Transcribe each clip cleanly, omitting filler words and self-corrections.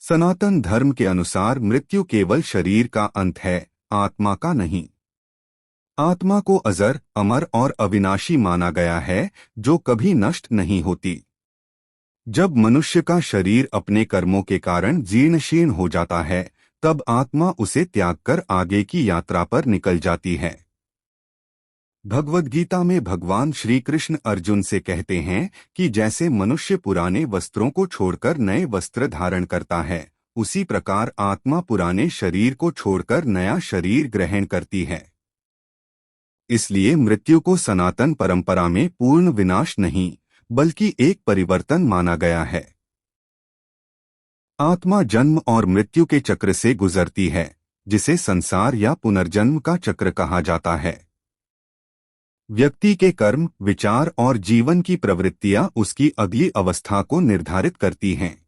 सनातन धर्म के अनुसार मृत्यु केवल शरीर का अंत है, आत्मा का नहीं। आत्मा को अजर, अमर और अविनाशी माना गया है, जो कभी नष्ट नहीं होती। जब मनुष्य का शरीर अपने कर्मों के कारण जीर्ण हो जाता है, तब आत्मा उसे त्याग कर आगे की यात्रा पर निकल जाती है। भगवद गीता में भगवान श्री कृष्ण अर्जुन से कहते हैं कि जैसे मनुष्य पुराने वस्त्रों को छोड़कर नए वस्त्र धारण करता है, उसी प्रकार आत्मा पुराने शरीर को छोड़कर नया शरीर ग्रहण करती है। इसलिए मृत्यु को सनातन परंपरा में पूर्ण विनाश नहीं, बल्कि एक परिवर्तन माना गया है। आत्मा जन्म और मृत्यु के चक्र से गुजरती है, जिसे संसार या पुनर्जन्म का चक्र कहा जाता है। व्यक्ति के कर्म, विचार और जीवन की प्रवृत्तियां उसकी अगली अवस्था को निर्धारित करती हैं।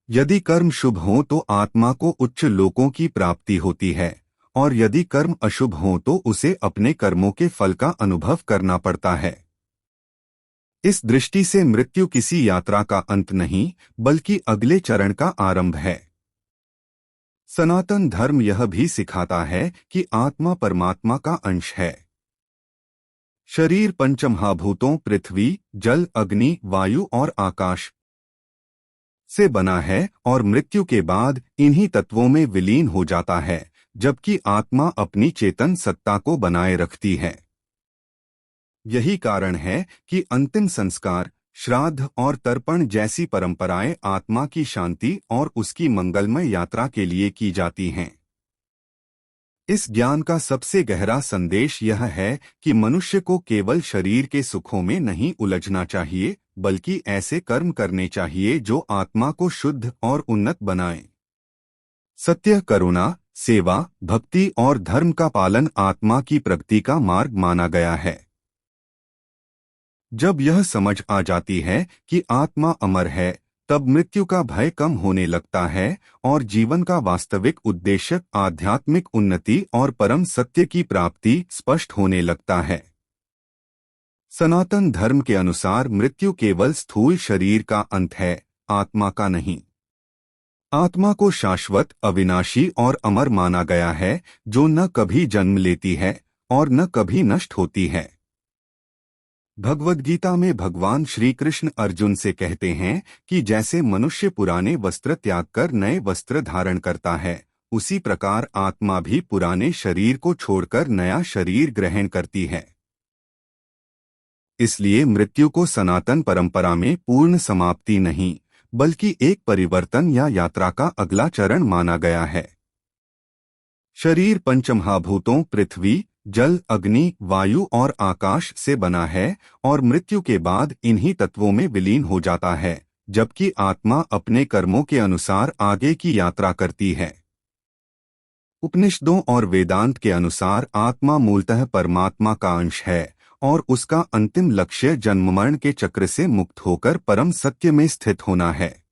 यदि कर्म शुभ हो तो आत्मा को उच्च लोकों की प्राप्ति होती है, और यदि कर्म अशुभ हो तो उसे अपने कर्मों के फल का अनुभव करना पड़ता है। इस दृष्टि से मृत्यु किसी यात्रा का अंत नहीं, बल्कि अगले चरण का आरंभ है। सनातन धर्म यह भी सिखाता है कि आत्मा परमात्मा का अंश है। शरीर पंचमहाभूतों पृथ्वी, जल, अग्नि, वायु और आकाश से बना है और मृत्यु के बाद इन्हीं तत्वों में विलीन हो जाता है, जबकि आत्मा अपनी चेतन सत्ता को बनाए रखती है। यही कारण है कि अंतिम संस्कार, श्राद्ध और तर्पण जैसी परंपराएं आत्मा की शांति और उसकी मंगलमय यात्रा के लिए की जाती हैं। इस ज्ञान का सबसे गहरा संदेश यह है कि मनुष्य को केवल शरीर के सुखों में नहीं उलझना चाहिए, बल्कि ऐसे कर्म करने चाहिए जो आत्मा को शुद्ध और उन्नत बनाएं। सत्य, करुणा, सेवा, भक्ति और धर्म का पालन आत्मा की प्रगति का मार्ग माना गया है। जब यह समझ आ जाती है कि आत्मा अमर है, तब मृत्यु का भय कम होने लगता है और जीवन का वास्तविक उद्देश्य आध्यात्मिक उन्नति और परम सत्य की प्राप्ति स्पष्ट होने लगता है। सनातन धर्म के अनुसार मृत्यु केवल स्थूल शरीर का अंत है, आत्मा का नहीं। आत्मा को शाश्वत, अविनाशी और अमर माना गया है, जो न कभी जन्म लेती है और न कभी नष्ट होती है। भगवद गीता में भगवान श्री कृष्ण अर्जुन से कहते हैं कि जैसे मनुष्य पुराने वस्त्र त्याग कर नए वस्त्र धारण करता है, उसी प्रकार आत्मा भी पुराने शरीर को छोड़कर नया शरीर ग्रहण करती है। इसलिए मृत्यु को सनातन परंपरा में पूर्ण समाप्ति नहीं, बल्कि एक परिवर्तन या यात्रा का अगला चरण माना गया है। शरीर पंचमहाभूतों पृथ्वी, जल, अग्नि, वायु और आकाश से बना है और मृत्यु के बाद इन्हीं तत्वों में विलीन हो जाता है, जबकि आत्मा अपने कर्मों के अनुसार आगे की यात्रा करती है। उपनिषदों और वेदांत के अनुसार आत्मा मूलतः परमात्मा का अंश है और उसका अंतिम लक्ष्य जन्म-मरण के चक्र से मुक्त होकर परम सत्य में स्थित होना है।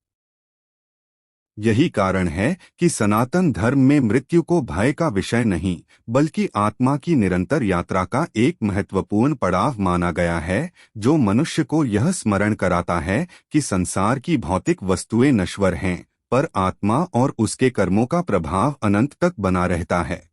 यही कारण है कि सनातन धर्म में मृत्यु को भय का विषय नहीं, बल्कि आत्मा की निरंतर यात्रा का एक महत्वपूर्ण पड़ाव माना गया है, जो मनुष्य को यह स्मरण कराता है कि संसार की भौतिक वस्तुएं नश्वर हैं, पर आत्मा और उसके कर्मों का प्रभाव अनंत तक बना रहता है।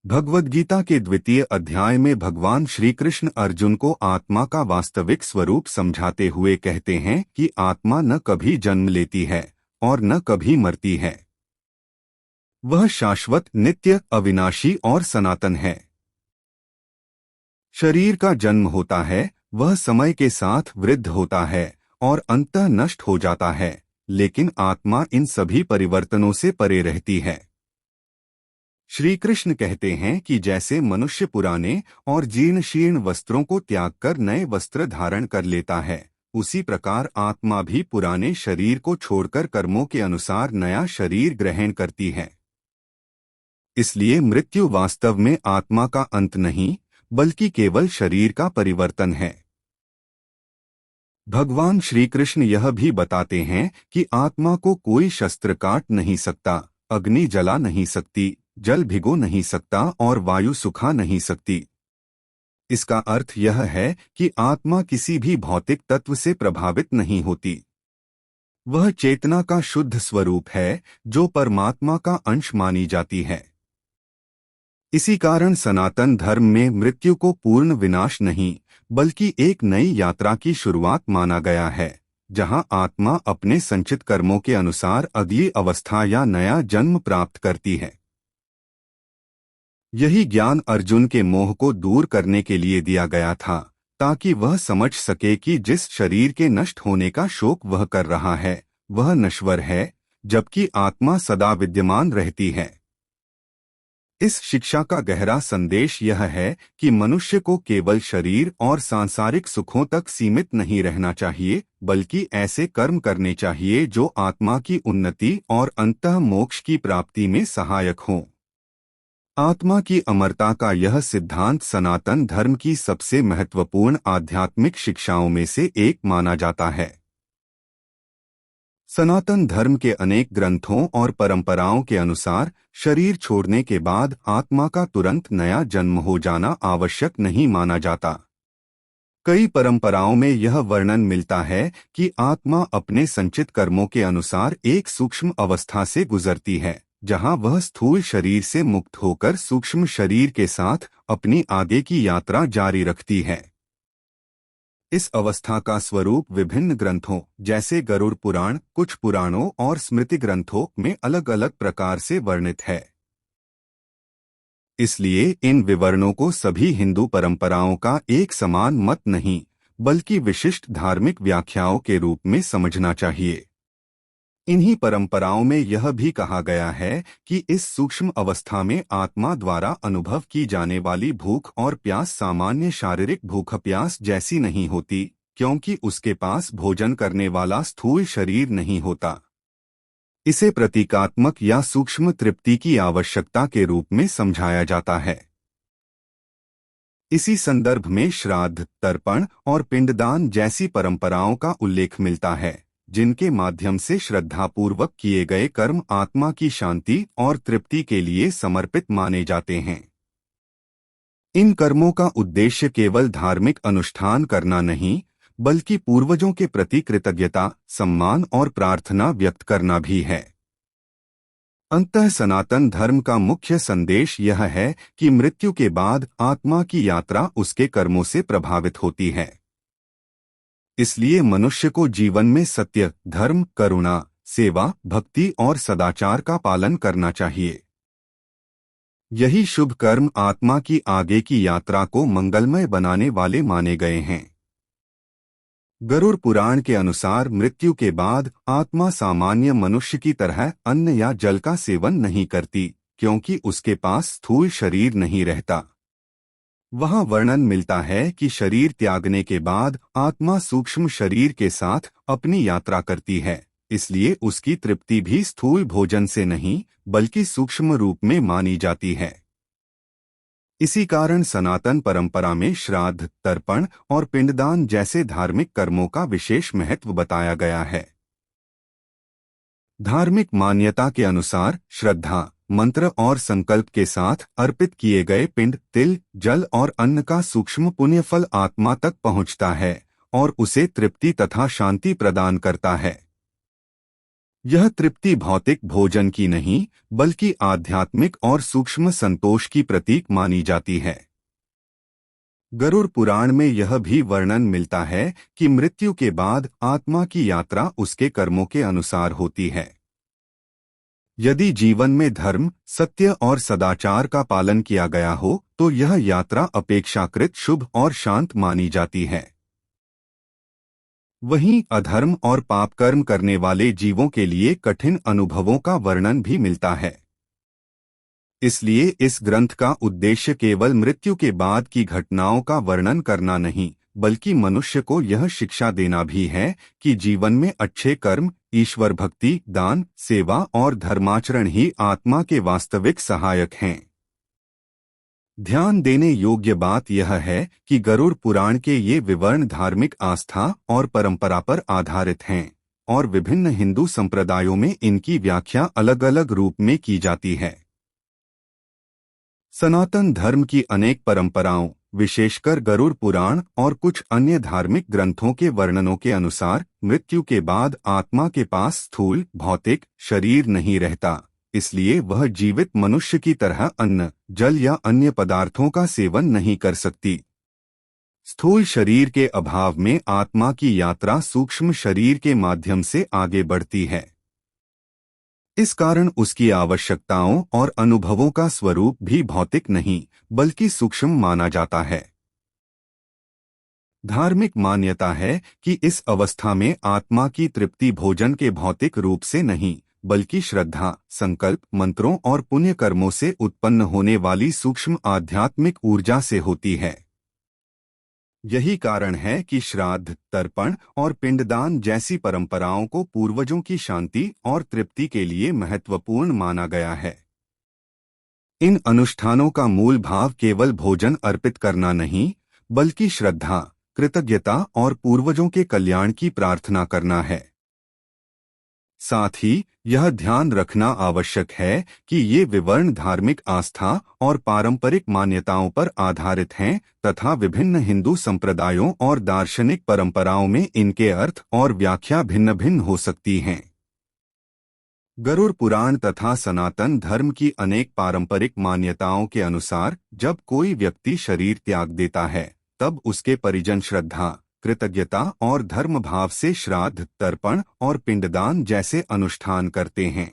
भगवद गीता के 2वें अध्याय में भगवान श्री कृष्ण अर्जुन को आत्मा का वास्तविक स्वरूप समझाते हुए कहते हैं कि आत्मा न कभी जन्म लेती है और न कभी मरती है। वह शाश्वत, नित्य, अविनाशी और सनातन है। शरीर का जन्म होता है, वह समय के साथ वृद्ध होता है और अंततः नष्ट हो जाता है, लेकिन आत्मा इन सभी परिवर्तनों से परे रहती है। श्री कृष्ण कहते हैं कि जैसे मनुष्य पुराने और जीर्ण वस्त्रों को त्याग कर नए वस्त्र धारण कर लेता है, उसी प्रकार आत्मा भी पुराने शरीर को छोड़कर कर्मों के अनुसार नया शरीर ग्रहण करती है। इसलिए मृत्यु वास्तव में आत्मा का अंत नहीं, बल्कि केवल शरीर का परिवर्तन है। भगवान श्री कृष्ण यह भी बताते हैं कि आत्मा को कोई शस्त्र काट नहीं सकता, अग्नि जला नहीं सकती, जल भिगो नहीं सकता और वायु सुखा नहीं सकती। इसका अर्थ यह है कि आत्मा किसी भी भौतिक तत्व से प्रभावित नहीं होती। वह चेतना का शुद्ध स्वरूप है जो परमात्मा का अंश मानी जाती है। इसी कारण सनातन धर्म में मृत्यु को पूर्ण विनाश नहीं बल्कि एक नई यात्रा की शुरुआत माना गया है, जहां आत्मा अपने संचित कर्मों के अनुसार अगली अवस्था या नया जन्म प्राप्त करती है। यही ज्ञान अर्जुन के मोह को दूर करने के लिए दिया गया था, ताकि वह समझ सके कि जिस शरीर के नष्ट होने का शोक वह कर रहा है वह नश्वर है, जबकि आत्मा सदा विद्यमान रहती है। इस शिक्षा का गहरा संदेश यह है कि मनुष्य को केवल शरीर और सांसारिक सुखों तक सीमित नहीं रहना चाहिए, बल्कि ऐसे कर्म करने चाहिए जो आत्मा की उन्नति और अंतः मोक्ष की प्राप्ति में सहायक हों। आत्मा की अमरता का यह सिद्धांत सनातन धर्म की सबसे महत्वपूर्ण आध्यात्मिक शिक्षाओं में से एक माना जाता है। सनातन धर्म के अनेक ग्रंथों और परंपराओं के अनुसार शरीर छोड़ने के बाद आत्मा का तुरंत नया जन्म हो जाना आवश्यक नहीं माना जाता। कई परंपराओं में यह वर्णन मिलता है कि आत्मा अपने संचित कर्मों के अनुसार एक सूक्ष्म अवस्था से गुजरती है, जहां वह स्थूल शरीर से मुक्त होकर सूक्ष्म शरीर के साथ अपनी आगे की यात्रा जारी रखती है। इस अवस्था का स्वरूप विभिन्न ग्रंथों जैसे गरुड़ पुराण, कुछ पुराणों और स्मृति ग्रंथों में अलग अलग प्रकार से वर्णित है। इसलिए इन विवरणों को सभी हिंदू परंपराओं का एक समान मत नहीं, बल्कि विशिष्ट धार्मिक व्याख्याओं के रूप में समझना चाहिए। इन्हीं परंपराओं में यह भी कहा गया है कि इस सूक्ष्म अवस्था में आत्मा द्वारा अनुभव की जाने वाली भूख और प्यास सामान्य शारीरिक भूख प्यास जैसी नहीं होती, क्योंकि उसके पास भोजन करने वाला स्थूल शरीर नहीं होता। इसे प्रतीकात्मक या सूक्ष्म तृप्ति की आवश्यकता के रूप में समझाया जाता है। इसी संदर्भ में श्राद्ध, तर्पण और पिंडदान जैसी परंपराओं का उल्लेख मिलता है, जिनके माध्यम से श्रद्धापूर्वक किए गए कर्म आत्मा की शांति और तृप्ति के लिए समर्पित माने जाते हैं। इन कर्मों का उद्देश्य केवल धार्मिक अनुष्ठान करना नहीं, बल्कि पूर्वजों के प्रति कृतज्ञता, सम्मान और प्रार्थना व्यक्त करना भी है। अंततः सनातन धर्म का मुख्य संदेश यह है कि मृत्यु के बाद आत्मा की यात्रा उसके कर्मों से प्रभावित होती है। इसलिए मनुष्य को जीवन में सत्य, धर्म, करुणा, सेवा, भक्ति और सदाचार का पालन करना चाहिए। यही शुभ कर्म आत्मा की आगे की यात्रा को मंगलमय बनाने वाले माने गए हैं। गरुड़ पुराण के अनुसार मृत्यु के बाद आत्मा सामान्य मनुष्य की तरह अन्न या जल का सेवन नहीं करती, क्योंकि उसके पास स्थूल शरीर नहीं रहता। वहां वर्णन मिलता है कि शरीर त्यागने के बाद आत्मा सूक्ष्म शरीर के साथ अपनी यात्रा करती है, इसलिए उसकी तृप्ति भी स्थूल भोजन से नहीं बल्कि सूक्ष्म रूप में मानी जाती है। इसी कारण सनातन परंपरा में श्राद्ध, तर्पण और पिंडदान जैसे धार्मिक कर्मों का विशेष महत्व बताया गया है। धार्मिक मान्यता के अनुसार श्रद्धा, मंत्र और संकल्प के साथ अर्पित किए गए पिंड, तिल, जल और अन्न का सूक्ष्म पुण्यफल आत्मा तक पहुंचता है और उसे तृप्ति तथा शांति प्रदान करता है। यह तृप्ति भौतिक भोजन की नहीं बल्कि आध्यात्मिक और सूक्ष्म संतोष की प्रतीक मानी जाती है। गरुड़ पुराण में यह भी वर्णन मिलता है कि मृत्यु के बाद आत्मा की यात्रा उसके कर्मों के अनुसार होती है। यदि जीवन में धर्म, सत्य और सदाचार का पालन किया गया हो तो यह यात्रा अपेक्षाकृत शुभ और शांत मानी जाती है। वहीं अधर्म और पाप कर्म करने वाले जीवों के लिए कठिन अनुभवों का वर्णन भी मिलता है। इसलिए इस ग्रंथ का उद्देश्य केवल मृत्यु के बाद की घटनाओं का वर्णन करना नहीं, बल्कि मनुष्य को यह शिक्षा देना भी है कि जीवन में अच्छे कर्म, ईश्वर भक्ति, दान, सेवा और धर्माचरण ही आत्मा के वास्तविक सहायक हैं। ध्यान देने योग्य बात यह है कि गरुड़ पुराण के ये विवरण धार्मिक आस्था और परंपरा पर आधारित हैं और विभिन्न हिंदू संप्रदायों में इनकी व्याख्या अलग अलग रूप में की जाती है। सनातन धर्म की अनेक परंपराओं, विशेषकर गरुड़ पुराण और कुछ अन्य धार्मिक ग्रंथों के वर्णनों के अनुसार मृत्यु के बाद आत्मा के पास स्थूल भौतिक शरीर नहीं रहता, इसलिए वह जीवित मनुष्य की तरह अन्न, जल या अन्य पदार्थों का सेवन नहीं कर सकती। स्थूल शरीर के अभाव में आत्मा की यात्रा सूक्ष्म शरीर के माध्यम से आगे बढ़ती है। इस कारण उसकी आवश्यकताओं और अनुभवों का स्वरूप भी भौतिक नहीं बल्कि सूक्ष्म माना जाता है। धार्मिक मान्यता है कि इस अवस्था में आत्मा की तृप्ति भोजन के भौतिक रूप से नहीं बल्कि श्रद्धा, संकल्प, मंत्रों और पुण्य कर्मों से उत्पन्न होने वाली सूक्ष्म आध्यात्मिक ऊर्जा से होती है। यही कारण है कि श्राद्ध, तर्पण और पिंडदान जैसी परंपराओं को पूर्वजों की शांति और तृप्ति के लिए महत्वपूर्ण माना गया है। इन अनुष्ठानों का मूल भाव केवल भोजन अर्पित करना नहीं बल्कि श्रद्धा, कृतज्ञता और पूर्वजों के कल्याण की प्रार्थना करना है। साथ ही यह ध्यान रखना आवश्यक है कि ये विवर्ण धार्मिक आस्था और पारंपरिक मान्यताओं पर आधारित हैं तथा विभिन्न हिंदू संप्रदायों और दार्शनिक परंपराओं में इनके अर्थ और व्याख्या भिन्न भिन्न हो सकती हैं। गरुड़ पुराण तथा सनातन धर्म की अनेक पारंपरिक मान्यताओं के अनुसार जब कोई व्यक्ति शरीर त्याग देता है तब उसके परिजन श्रद्धा, कृतज्ञता और धर्म भाव से श्राद्ध, तर्पण और पिंडदान जैसे अनुष्ठान करते हैं।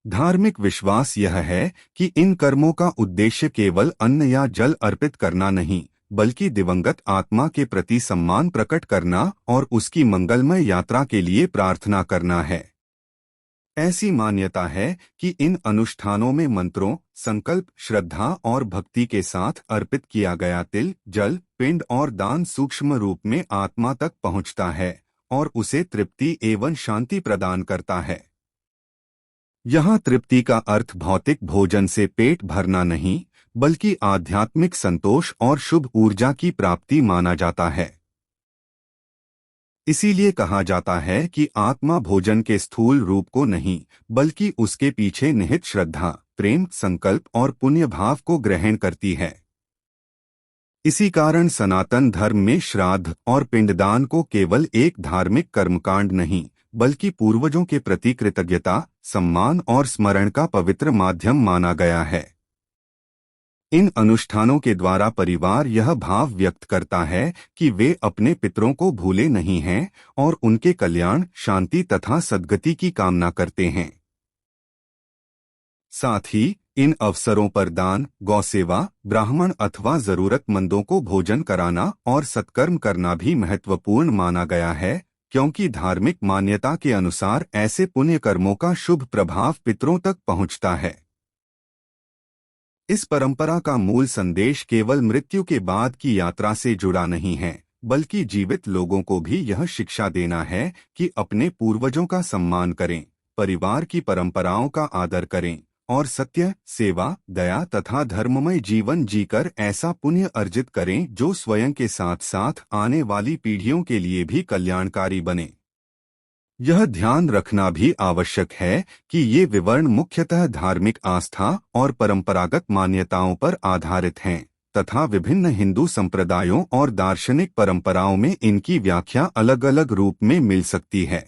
धार्मिक विश्वास यह है कि इन कर्मों का उद्देश्य केवल अन्न या जल अर्पित करना नहीं बल्कि दिवंगत आत्मा के प्रति सम्मान प्रकट करना और उसकी मंगलमय यात्रा के लिए प्रार्थना करना है। ऐसी मान्यता है कि इन अनुष्ठानों में मंत्रों, संकल्प, श्रद्धा और भक्ति के साथ अर्पित किया गया तिल, जल, पिंड और दान सूक्ष्म रूप में आत्मा तक पहुंचता है और उसे तृप्ति एवं शांति प्रदान करता है। यहाँ तृप्ति का अर्थ भौतिक भोजन से पेट भरना नहीं बल्कि आध्यात्मिक संतोष और शुभ ऊर्जा की प्राप्ति माना जाता है। इसीलिए कहा जाता है कि आत्मा भोजन के स्थूल रूप को नहीं बल्कि उसके पीछे निहित श्रद्धा, प्रेम, संकल्प और पुण्य भाव को ग्रहण करती है। इसी कारण सनातन धर्म में श्राद्ध और पिंडदान को केवल एक धार्मिक कर्मकांड नहीं बल्कि पूर्वजों के प्रति कृतज्ञता, सम्मान और स्मरण का पवित्र माध्यम माना गया है। इन अनुष्ठानों के द्वारा परिवार यह भाव व्यक्त करता है कि वे अपने पितरों को भूले नहीं हैं और उनके कल्याण, शांति तथा सद्गति की कामना करते हैं। साथ ही इन अवसरों पर दान, गौसेवा, ब्राह्मण अथवा जरूरतमंदों को भोजन कराना और सत्कर्म करना भी महत्वपूर्ण माना गया है, क्योंकि धार्मिक मान्यता के अनुसार ऐसे पुण्य कर्मों का शुभ प्रभाव पितरों तक पहुंचता है। इस परंपरा का मूल संदेश केवल मृत्यु के बाद की यात्रा से जुड़ा नहीं है बल्कि जीवित लोगों को भी यह शिक्षा देना है कि अपने पूर्वजों का सम्मान करें, परिवार की परंपराओं का आदर करें और सत्य, सेवा, दया तथा धर्ममय जीवन जीकर ऐसा पुण्य अर्जित करें जो स्वयं के साथ साथ आने वाली पीढ़ियों के लिए भी कल्याणकारी बने। यह ध्यान रखना भी आवश्यक है कि ये विवरण मुख्यतः धार्मिक आस्था और परंपरागत मान्यताओं पर आधारित हैं तथा विभिन्न हिंदू संप्रदायों और दार्शनिक परंपराओं में इनकी व्याख्या अलग अलग रूप में मिल सकती है।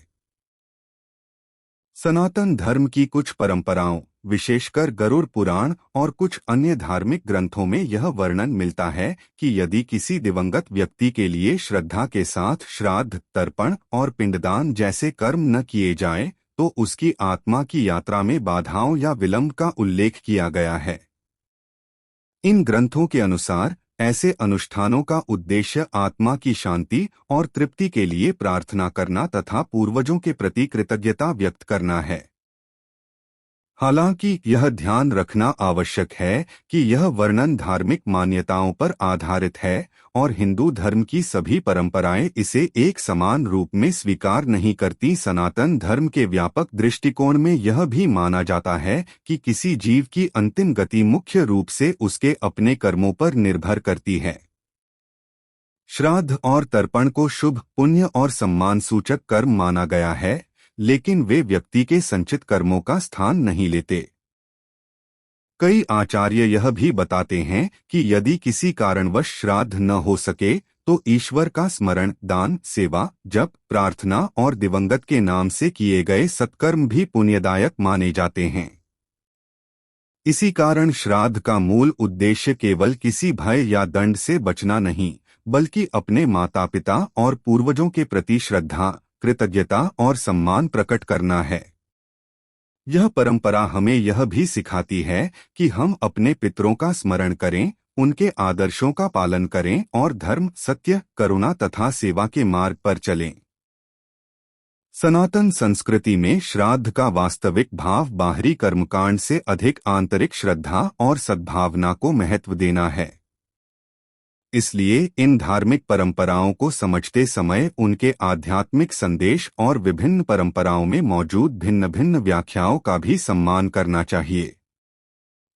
सनातन धर्म की कुछ परंपराओं, विशेषकर गरुड़ पुराण और कुछ अन्य धार्मिक ग्रंथों में यह वर्णन मिलता है कि यदि किसी दिवंगत व्यक्ति के लिए श्रद्धा के साथ श्राद्ध, तर्पण और पिंडदान जैसे कर्म न किए जाएं, तो उसकी आत्मा की यात्रा में बाधाओं या विलंब का उल्लेख किया गया है। इन ग्रंथों के अनुसार ऐसे अनुष्ठानों का उद्देश्य आत्मा की शांति और तृप्ति के लिए प्रार्थना करना तथा पूर्वजों के प्रति कृतज्ञता व्यक्त करना है। हालांकि यह ध्यान रखना आवश्यक है कि यह वर्णन धार्मिक मान्यताओं पर आधारित है और हिंदू धर्म की सभी परंपराएं इसे एक समान रूप में स्वीकार नहीं करती। सनातन धर्म के व्यापक दृष्टिकोण में यह भी माना जाता है कि किसी जीव की अंतिम गति मुख्य रूप से उसके अपने कर्मों पर निर्भर करती है। श्राद्ध और तर्पण को शुभ, पुण्य और सम्मान सूचक कर्म माना गया है, लेकिन वे व्यक्ति के संचित कर्मों का स्थान नहीं लेते। कई आचार्य यह भी बताते हैं कि यदि किसी कारणवश श्राद्ध न हो सके तो ईश्वर का स्मरण, दान, सेवा, जप, प्रार्थना और दिवंगत के नाम से किए गए सत्कर्म भी पुण्यदायक माने जाते हैं। इसी कारण श्राद्ध का मूल उद्देश्य केवल किसी भय या दंड से बचना नहीं, बल्कि अपने माता पिता और पूर्वजों के प्रति श्रद्धा, कृतज्ञता और सम्मान प्रकट करना है। यह परंपरा हमें यह भी सिखाती है कि हम अपने पितरों का स्मरण करें, उनके आदर्शों का पालन करें और धर्म, सत्य, करुणा तथा सेवा के मार्ग पर चलें। सनातन संस्कृति में श्राद्ध का वास्तविक भाव बाहरी कर्मकांड से अधिक आंतरिक श्रद्धा और सद्भावना को महत्व देना है। इसलिए इन धार्मिक परंपराओं को समझते समय उनके आध्यात्मिक संदेश और विभिन्न परंपराओं में मौजूद भिन्न भिन्न व्याख्याओं का भी सम्मान करना चाहिए।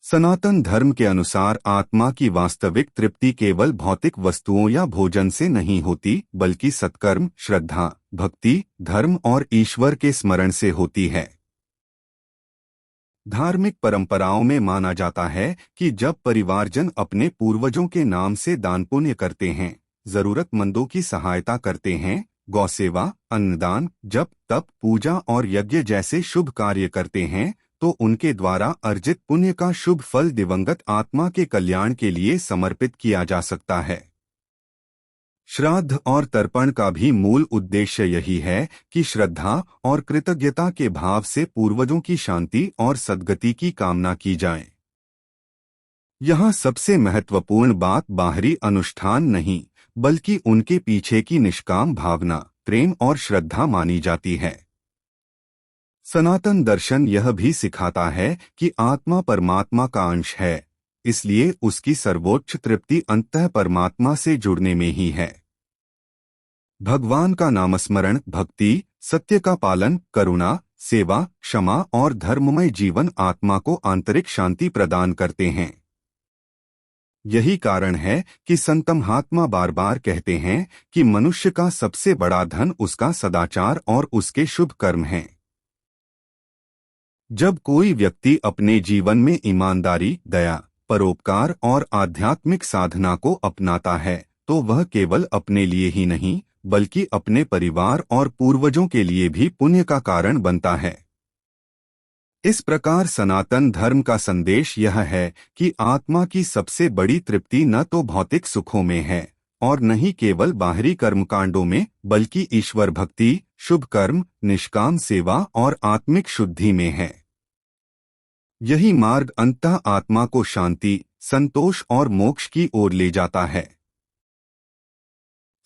सनातन धर्म के अनुसार आत्मा की वास्तविक तृप्ति केवल भौतिक वस्तुओं या भोजन से नहीं होती, बल्कि सत्कर्म, श्रद्धा, भक्ति, धर्म और ईश्वर के स्मरण से होती है। धार्मिक परंपराओं में माना जाता है कि जब परिवारजन अपने पूर्वजों के नाम से दान पुण्य करते हैं, जरूरतमंदों की सहायता करते हैं, गौसेवा, अन्नदान, जप, तप, पूजा और यज्ञ जैसे शुभ कार्य करते हैं, तो उनके द्वारा अर्जित पुण्य का शुभ फल दिवंगत आत्मा के कल्याण के लिए समर्पित किया जा सकता है। श्राद्ध और तर्पण का भी मूल उद्देश्य यही है कि श्रद्धा और कृतज्ञता के भाव से पूर्वजों की शांति और सद्गति की कामना की जाए। यहाँ सबसे महत्वपूर्ण बात बाहरी अनुष्ठान नहीं, बल्कि उनके पीछे की निष्काम भावना, प्रेम और श्रद्धा मानी जाती है। सनातन दर्शन यह भी सिखाता है कि आत्मा परमात्मा का अंश है, इसलिए उसकी सर्वोच्च तृप्ति अंततः परमात्मा से जुड़ने में ही है। भगवान का नामस्मरण, भक्ति, सत्य का पालन, करुणा, सेवा, क्षमा और धर्ममय जीवन आत्मा को आंतरिक शांति प्रदान करते हैं। यही कारण है कि संत महात्मा बार बार कहते हैं कि मनुष्य का सबसे बड़ा धन उसका सदाचार और उसके शुभ कर्म हैं। जब कोई व्यक्ति अपने जीवन में ईमानदारी, दया, परोपकार और आध्यात्मिक साधना को अपनाता है, तो वह केवल अपने लिए ही नहीं, बल्कि अपने परिवार और पूर्वजों के लिए भी पुण्य का कारण बनता है। इस प्रकार सनातन धर्म का संदेश यह है कि आत्मा की सबसे बड़ी तृप्ति न तो भौतिक सुखों में है और न ही केवल बाहरी कर्मकांडों में, बल्कि ईश्वर भक्ति, शुभ कर्म, निष्काम सेवा और आत्मिक शुद्धि में है। यही मार्ग अंततः आत्मा को शांति, संतोष और मोक्ष की ओर ले जाता है।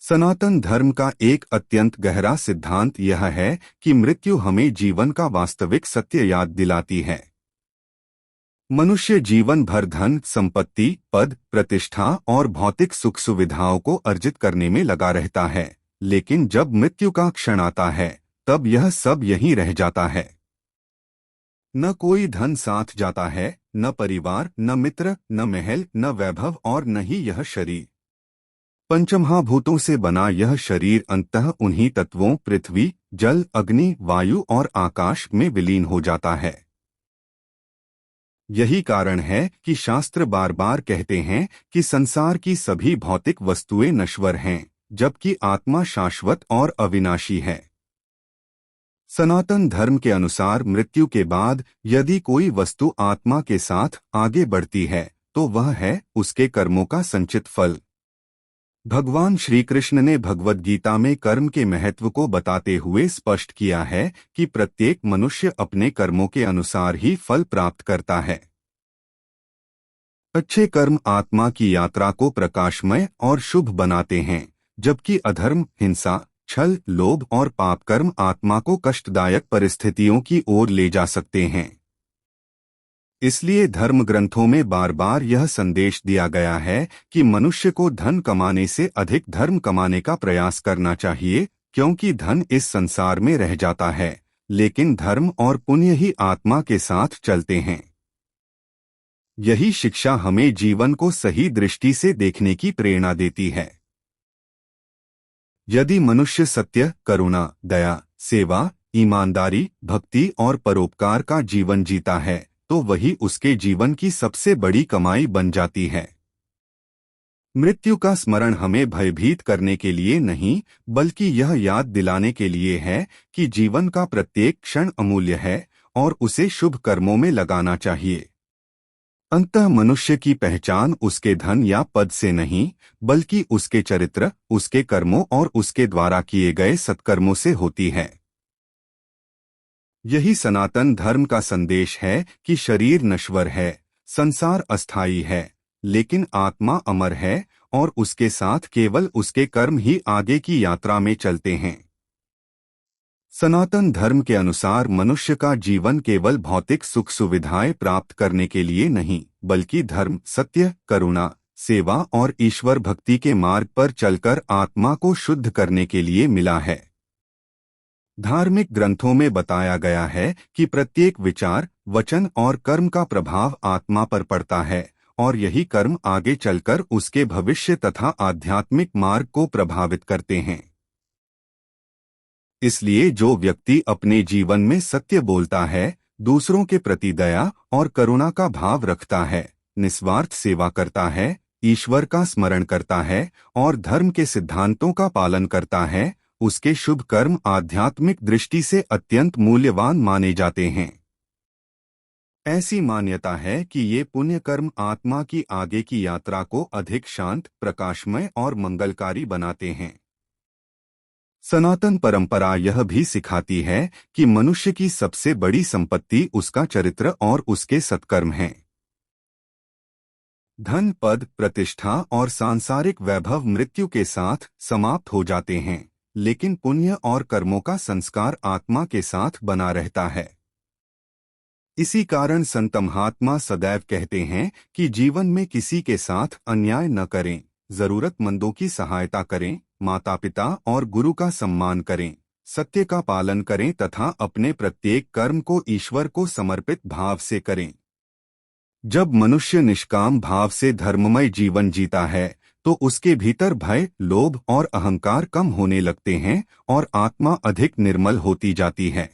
सनातन धर्म का एक अत्यंत गहरा सिद्धांत यह है कि मृत्यु हमें जीवन का वास्तविक सत्य याद दिलाती है। मनुष्य जीवन भर धन, संपत्ति, पद, प्रतिष्ठा और भौतिक सुख सुविधाओं को अर्जित करने में लगा रहता है, लेकिन जब मृत्यु का क्षण आता है, तब यह सब यहीं रह जाता है। न कोई धन साथ जाता है, न परिवार, न मित्र, न महल, न वैभव और न ही यह शरीर। पंचमहाभूतों से बना यह शरीर अंततः उन्हीं तत्वों पृथ्वी, जल, अग्नि, वायु और आकाश में विलीन हो जाता है। यही कारण है कि शास्त्र बार बार कहते हैं कि संसार की सभी भौतिक वस्तुएं नश्वर हैं, जबकि आत्मा शाश्वत और अविनाशी है। सनातन धर्म के अनुसार मृत्यु के बाद यदि कोई वस्तु आत्मा के साथ आगे बढ़ती है, तो वह है उसके कर्मों का संचित फल। भगवान श्री कृष्ण ने भगवद गीता में कर्म के महत्व को बताते हुए स्पष्ट किया है कि प्रत्येक मनुष्य अपने कर्मों के अनुसार ही फल प्राप्त करता है। अच्छे कर्म आत्मा की यात्रा को प्रकाशमय और शुभ बनाते हैं, जबकि अधर्म, हिंसा, छल, लोभ और पाप कर्म आत्मा को कष्टदायक परिस्थितियों की ओर ले जा सकते हैं। इसलिए धर्म ग्रंथों में बार बार यह संदेश दिया गया है कि मनुष्य को धन कमाने से अधिक धर्म कमाने का प्रयास करना चाहिए, क्योंकि धन इस संसार में रह जाता है, लेकिन धर्म और पुण्य ही आत्मा के साथ चलते हैं। यही शिक्षा हमें जीवन को सही दृष्टि से देखने की प्रेरणा देती है। यदि मनुष्य सत्य, करुणा, दया, सेवा, ईमानदारी, भक्ति और परोपकार का जीवन जीता है, तो वही उसके जीवन की सबसे बड़ी कमाई बन जाती है। मृत्यु का स्मरण हमें भयभीत करने के लिए नहीं, बल्कि यह याद दिलाने के लिए है कि जीवन का प्रत्येक क्षण अमूल्य है और उसे शुभ कर्मों में लगाना चाहिए। अंततः मनुष्य की पहचान उसके धन या पद से नहीं, बल्कि उसके चरित्र, उसके कर्मों और उसके द्वारा किए गए सत्कर्मों से होती है। यही सनातन धर्म का संदेश है कि शरीर नश्वर है, संसार अस्थायी है, लेकिन आत्मा अमर है और उसके साथ केवल उसके कर्म ही आगे की यात्रा में चलते हैं। सनातन धर्म के अनुसार मनुष्य का जीवन केवल भौतिक सुख सुविधाएं प्राप्त करने के लिए नहीं, बल्कि धर्म, सत्य, करुणा, सेवा और ईश्वर भक्ति के मार्ग पर चलकर आत्मा को शुद्ध करने के लिए मिला है। धार्मिक ग्रंथों में बताया गया है कि प्रत्येक विचार, वचन और कर्म का प्रभाव आत्मा पर पड़ता है और यही कर्म आगे चलकर उसके भविष्य तथा आध्यात्मिक मार्ग को प्रभावित करते हैं। इसलिए जो व्यक्ति अपने जीवन में सत्य बोलता है, दूसरों के प्रति दया और करुणा का भाव रखता है, निस्वार्थ सेवा करता है, ईश्वर का स्मरण करता है और धर्म के सिद्धांतों का पालन करता है, उसके शुभ कर्म आध्यात्मिक दृष्टि से अत्यंत मूल्यवान माने जाते हैं। ऐसी मान्यता है कि ये पुण्य कर्म आत्मा की आगे की यात्रा को अधिक शांत, प्रकाशमय और मंगलकारी बनाते हैं। सनातन परंपरा यह भी सिखाती है कि मनुष्य की सबसे बड़ी संपत्ति उसका चरित्र और उसके सत्कर्म हैं। धन, पद, प्रतिष्ठा और सांसारिक वैभव मृत्यु के साथ समाप्त हो जाते हैं, लेकिन पुण्य और कर्मों का संस्कार आत्मा के साथ बना रहता है। इसी कारण संत महात्मा सदैव कहते हैं कि जीवन में किसी के साथ अन्याय न करें, जरूरतमंदों की सहायता करें, माता पिता और गुरु का सम्मान करें, सत्य का पालन करें तथा अपने प्रत्येक कर्म को ईश्वर को समर्पित भाव से करें। जब मनुष्य निष्काम भाव से धर्ममय जीवन जीता है तो उसके भीतर भय, लोभ और अहंकार कम होने लगते हैं और आत्मा अधिक निर्मल होती जाती है।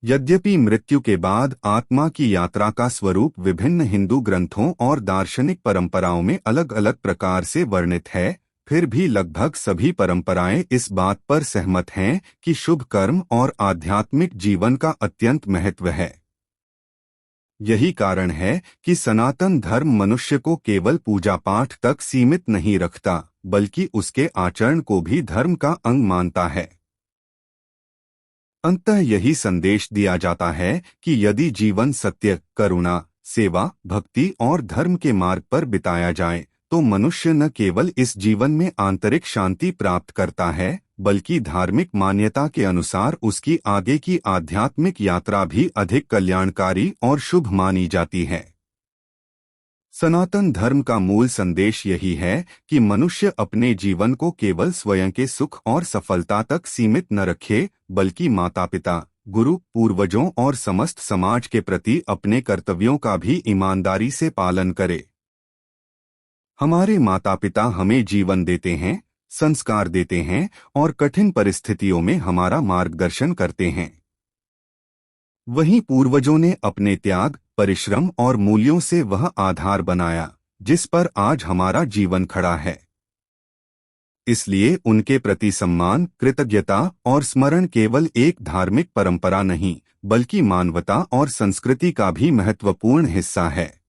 यद्यपि मृत्यु के बाद आत्मा की यात्रा का स्वरूप विभिन्न हिंदू ग्रंथों और दार्शनिक परंपराओं में अलग अलग प्रकार से वर्णित है, फिर भी लगभग सभी परंपराएं इस बात पर सहमत हैं कि शुभ कर्म और आध्यात्मिक जीवन का अत्यंत महत्व है। यही कारण है कि सनातन धर्म मनुष्य को केवल पूजा पाठ तक सीमित नहीं रखता, बल्कि उसके आचरण को भी धर्म का अंग मानता है। अंततः यही संदेश दिया जाता है कि यदि जीवन सत्य, करुणा, सेवा, भक्ति और धर्म के मार्ग पर बिताया जाए तो मनुष्य न केवल इस जीवन में आंतरिक शांति प्राप्त करता है, बल्कि धार्मिक मान्यता के अनुसार उसकी आगे की आध्यात्मिक यात्रा भी अधिक कल्याणकारी और शुभ मानी जाती है। सनातन धर्म का मूल संदेश यही है कि मनुष्य अपने जीवन को केवल स्वयं के सुख और सफलता तक सीमित न रखे, बल्कि माता पिता, गुरु, पूर्वजों और समस्त समाज के प्रति अपने कर्तव्यों का भी ईमानदारी से पालन करे। हमारे माता पिता हमें जीवन देते हैं, संस्कार देते हैं और कठिन परिस्थितियों में हमारा मार्गदर्शन करते हैं। वहीं पूर्वजों ने अपने त्याग, परिश्रम और मूल्यों से वह आधार बनाया जिस पर आज हमारा जीवन खड़ा है। इसलिए उनके प्रति सम्मान, कृतज्ञता और स्मरण केवल एक धार्मिक परंपरा नहीं, बल्कि मानवता और संस्कृति का भी महत्वपूर्ण हिस्सा है।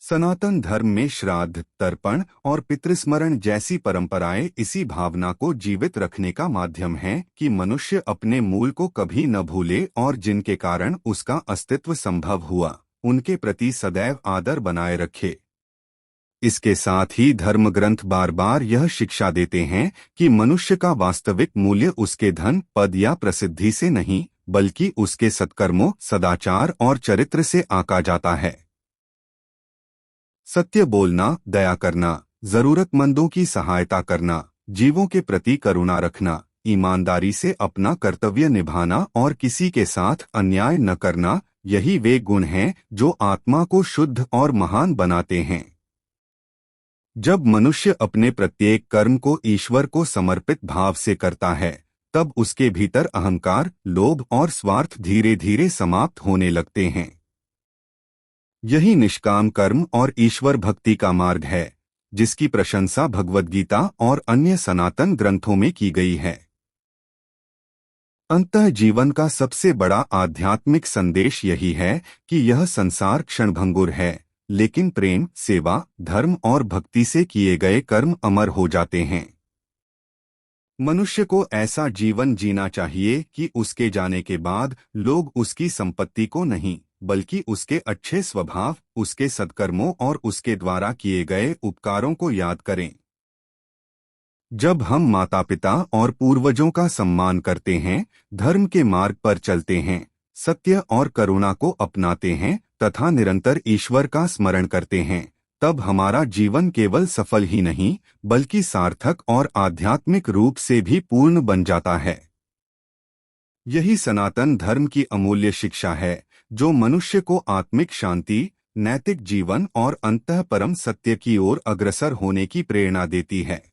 सनातन धर्म में श्राद्ध, तर्पण और पितृस्मरण जैसी परंपराएं इसी भावना को जीवित रखने का माध्यम हैं कि मनुष्य अपने मूल को कभी न भूले और जिनके कारण उसका अस्तित्व संभव हुआ, उनके प्रति सदैव आदर बनाए रखे। इसके साथ ही धर्म ग्रंथ बार बार यह शिक्षा देते हैं कि मनुष्य का वास्तविक मूल्य उसके धन, पद या प्रसिद्धि से नहीं, बल्कि उसके सत्कर्मों, सदाचार और चरित्र से आंका जाता है। सत्य बोलना, दया करना, जरूरतमंदों की सहायता करना, जीवों के प्रति करुणा रखना, ईमानदारी से अपना कर्तव्य निभाना और किसी के साथ अन्याय न करना, यही वे गुण हैं जो आत्मा को शुद्ध और महान बनाते हैं। जब मनुष्य अपने प्रत्येक कर्म को ईश्वर को समर्पित भाव से करता है, तब उसके भीतर अहंकार, लोभ और स्वार्थ धीरे धीरे समाप्त होने लगते हैं। यही निष्काम कर्म और ईश्वर भक्ति का मार्ग है, जिसकी प्रशंसा भगवद गीता और अन्य सनातन ग्रंथों में की गई है। अंततः जीवन का सबसे बड़ा आध्यात्मिक संदेश यही है कि यह संसार क्षणभंगुर है, लेकिन प्रेम, सेवा, धर्म और भक्ति से किए गए कर्म अमर हो जाते हैं। मनुष्य को ऐसा जीवन जीना चाहिए कि उसके जाने के बाद लोग उसकी संपत्ति को नहीं, बल्कि उसके अच्छे स्वभाव, उसके सत्कर्मों और उसके द्वारा किए गए उपकारों को याद करें। जब हम माता पिता और पूर्वजों का सम्मान करते हैं, धर्म के मार्ग पर चलते हैं, सत्य और करुणा को अपनाते हैं तथा निरंतर ईश्वर का स्मरण करते हैं, तब हमारा जीवन केवल सफल ही नहीं, बल्कि सार्थक और आध्यात्मिक रूप से भी पूर्ण बन जाता है। यही सनातन धर्म की अमूल्य शिक्षा है, जो मनुष्य को आत्मिक शांति, नैतिक जीवन और अंतः परम सत्य की ओर अग्रसर होने की प्रेरणा देती है।